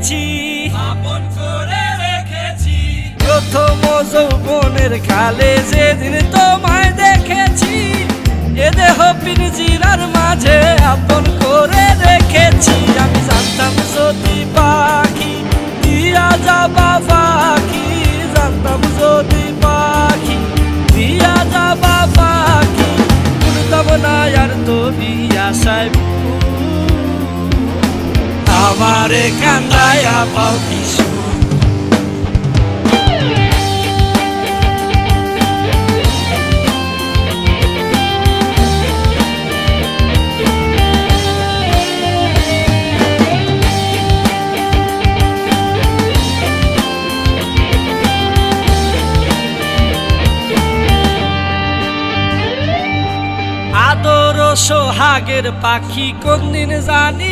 রেখেছি, আপন করে রেখেছি। প্রথম যৌবনের কালে যেদিন তোমায় দেখেছি, এ দেহ পিঞ্জিরার মাঝে আপন করে রেখেছি। আমি জানতাম যদি পাখি দিয়া যাবা পাখি, জানতাম যদি পাখি দিয়া যাবা পাখি, উড়তাম না আর তুমি আশায় আমারে কান্দায়া পাও কিছু। আদর সোহাগের পাখি কোনদিন জানি